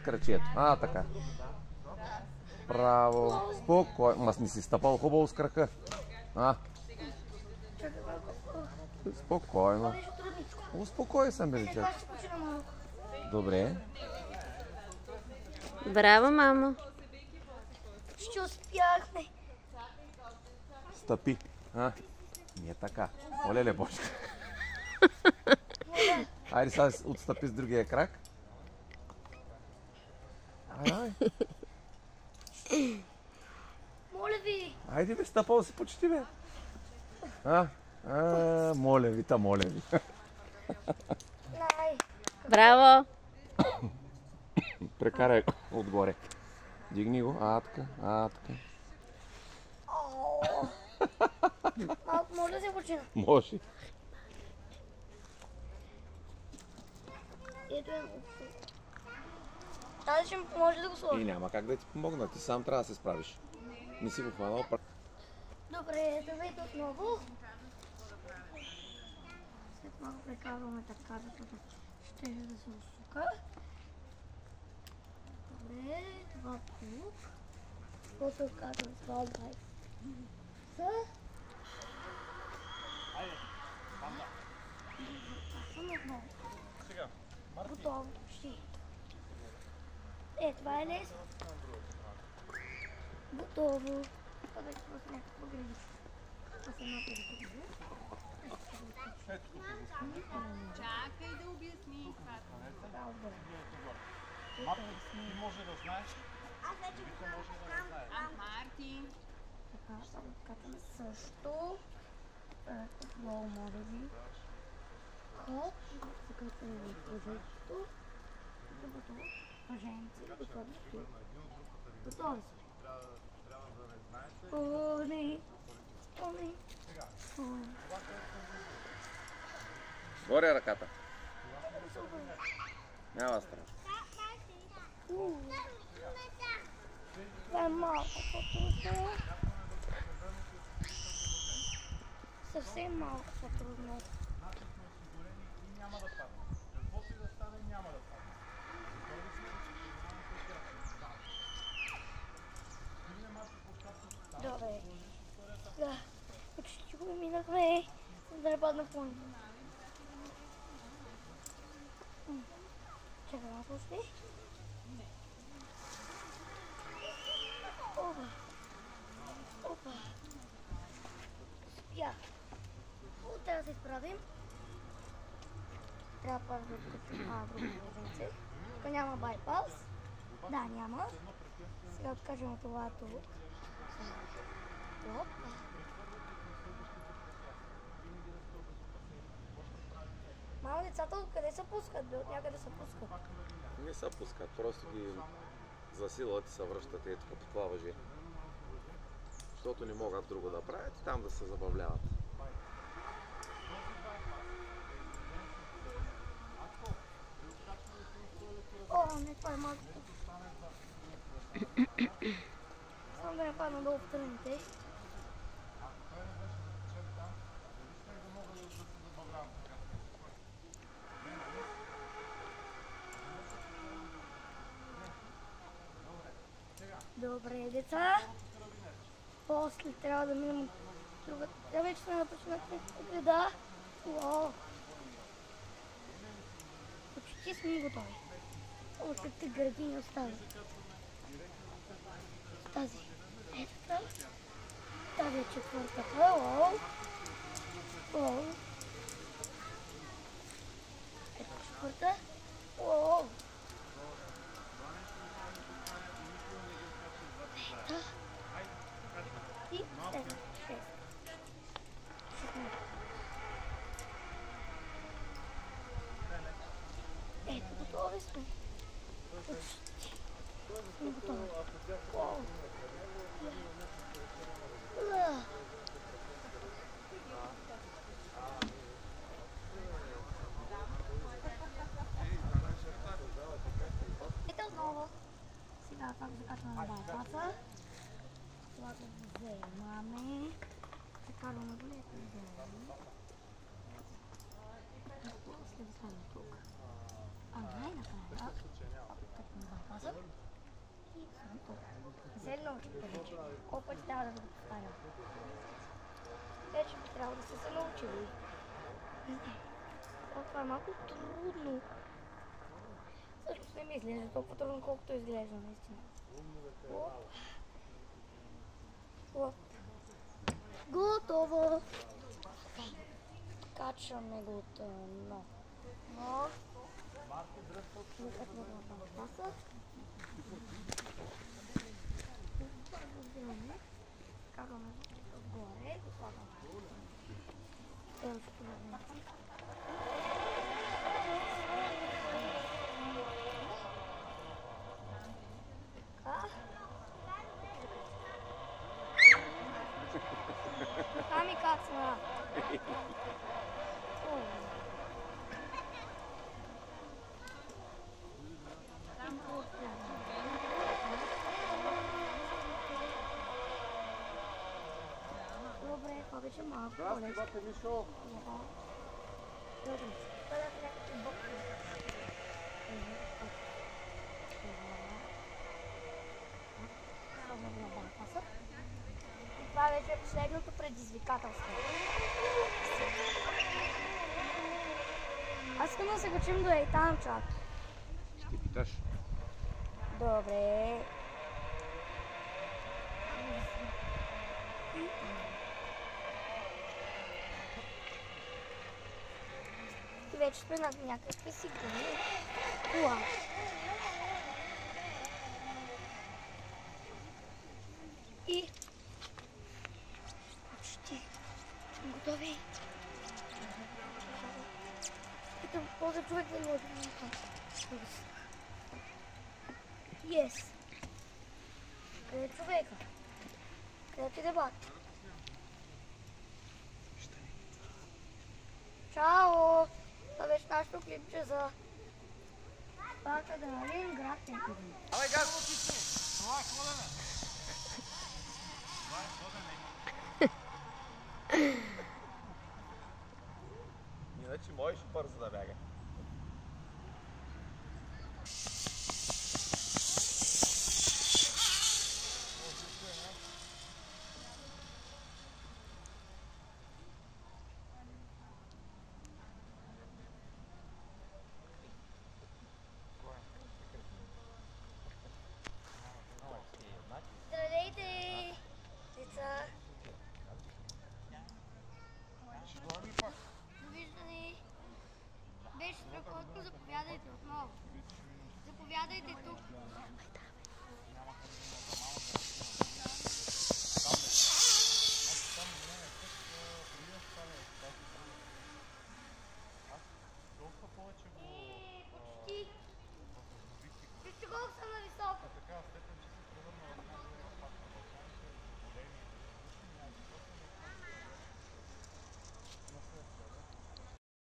крачето. Така. Браво. Спокойно. Ма не си стъпал хубаво с крака. Спокойно. Успокой се, миличък. Добре. Браво, мамо. Ще успяхме. Стъпи. Не така. Оле, Божка. Айде сега отстъпи с другия крак. Ай. Моля ви. Айде бе, стъпал си почти, бе. Моля ви, моля ви. Браво. Прекарай отгоре. Дигни го. Така. Малко може да се почина. Може. Ето е. Тази ще ми поможе да го сложи. И няма как да ти помогна. Ти сам трябва да се справиш. Не си го хванал. Добре, давайте отново. След малко прекарваме така, защото ще да се усука. Добре, това тук. После отказвам това обай. Сега. Готово, почти. Това е лесно. Готово. Това вече просто някакво гради. Това са много гради. Чакай да обясни. Ти може да знаеш. Аз вече го знам. Марти. Така, само катаме също. Много може би. Хоп. Закъсваме въжето. Готово. Въженци. Готови. Готови сме. О, не. Горе ръката. Няма страх. Това е малко по-трудно. Съвсем малко по-трудно. Добре. Да. Почти го минахме. Да не падна в лън. Чакай малко още. Опа. Спя. Трябва да се изправим. Трябва първо да откачим друго положение. Тук няма байпас. Да, няма. Сега откажем това тук. Оп. Мамо, децата откъде се пускат? От някъде се пускат. Не се пускат, просто ги засилват и се връщат ето като това въжи. Защото не могат друго да правят и там да се забавляват. О, не, това е малко. Само да не падна долу в тръните. Добре, деца. После трябва да минем друга. Тя вече сме напочнахме града. Уау. Почти сме готови. Още какви градини остават. Тази. Ето тази. Тази е четвъртата. Уау. Уау. Ето четвърта. Уау. Пета. И седем. Шест. Ето, готови сме. Почти. Сме готови. Уау. Ето отново. Сега пак закачваме на байпаса. Това го вземаме. Прекарваме го леко долу. После да слагаме тук. А най-накрая, като на байпаса, Не се ли научихте вече? Колко пъти трябва да го повтарям? Вече би трябвало да сте се научили. Това е малко трудно. Всъщност не мисля, че е толкова трудно, колкото изглежда наистина. Оп. Готово! Качваме го тъмно. Но... Докато на паса. Караме отгоре. Следващото върнете. Ами кацна. Добре, повече малко. Здрасти, бате Мишо. Добре. Това е някакви бокси. Това вече е последното предизвикателство. Аз искам да се качим до Ейтан чак. Ще питаш. Добре. И вече сме на някакви сигурни. Уа. И почти сме готови. Питам, този човек да не отбива. Yes. Къде е човека? Къде ти дебат? Чао! Това беше нашето клипче за парк Адреналин, град Тетевен. Давай газ! Това е ходене. Това е ходене. Иначе можеш бързо да бяга.